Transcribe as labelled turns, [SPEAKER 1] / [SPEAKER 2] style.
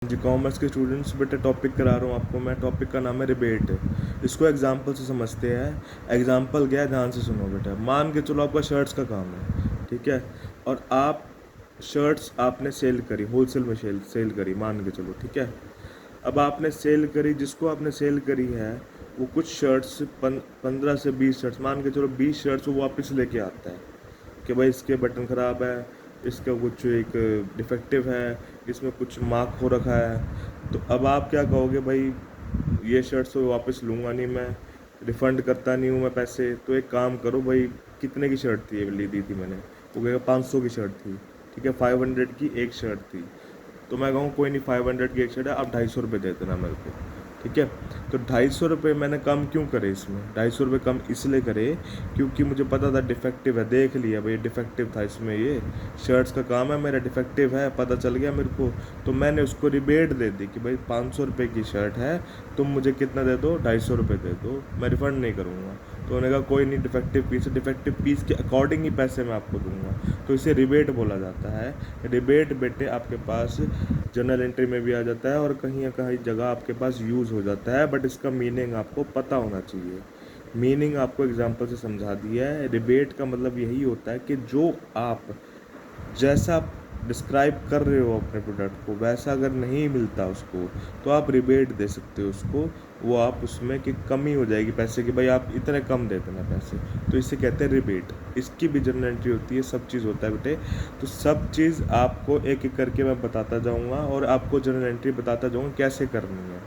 [SPEAKER 1] जी commerce के students, बेटा topic करा रहा हूँ आपको मैं। टॉपिक का नाम है रिबेट। इसको एग्जांपल से समझते हैं। एग्जांपल क्या है, ध्यान से सुनो बेटा। मान के चलो आपका शर्ट्स का काम है, ठीक है, और आप शर्ट्स आपने सेल करी, होलसेल में सेल करी, मान के चलो, ठीक है। अब आपने सेल करी, जिसको आपने सेल करी है वो कुछ शर्ट्स 15 से 20 शर्ट्स, मान के चलो 20 शर्ट्स वो वापस लेके आता है कि भाई इसके बटन ख़राब है, इसका कुछ एक डिफेक्टिव है, इसमें कुछ मार्क हो रखा है। तो अब आप क्या कहोगे, भाई ये शर्ट्स तो वापस लूँगा नहीं मैं, रिफ़ंड करता नहीं हूँ मैं पैसे। तो एक काम करो भाई, कितने की शर्ट थी ये, ली दी थी मैंने, वो कहेगा 500 की शर्ट थी, ठीक है, 500 की एक शर्ट थी। तो मैं कहूँ कोई नहीं, 500 की एक शर्ट है, आप 250 रुपये दे देना मेरे को, ठीक है। तो 250 रुपये मैंने कम क्यों करे इसमें, 250 रुपये कम इसलिए करे क्योंकि मुझे पता था डिफेक्टिव है, देख लिया भाई डिफेक्टिव था इसमें, ये शर्ट्स का काम है मेरा, डिफेक्टिव है, पता चल गया मेरे को। तो मैंने उसको रिबेट दे दी कि भाई 500 रुपये की शर्ट है, तुम मुझे कितना दे दो, 250 रुपये दे दो, मैं रिफ़ंड नहीं करूँगा। तो उन्होंने कहा कोई नहीं, डिफेक्टिव पीस के अकॉर्डिंग ही पैसे मैं आपको दूंगा। तो इसे रिबेट बोला जाता है। रिबेट बेटे आपके पास जर्नल एंट्री में भी आ जाता है और कहीं ना कहीं जगह आपके पास यूज़ हो जाता है, बट इसका मीनिंग आपको पता होना चाहिए। मीनिंग आपको एग्जांपल से समझा दिया है। रिबेट का मतलब यही होता है कि जो आप जैसा आप डिस्क्राइब कर रहे हो अपने प्रोडक्ट को, वैसा अगर नहीं मिलता उसको, तो आप रिबेट दे सकते हो उसको। वो आप उसमें कि कमी हो जाएगी पैसे की, भाई आप इतने कम दे देना पैसे, तो इसे कहते हैं रिबेट। इसकी भी जर्नल एंट्री होती है, सब चीज़ होता है बेटे। तो सब चीज़ आपको एक एक करके मैं बताता जाऊँगा और आपको जर्नल एंट्री बताता जाऊँगा कैसे करनी है।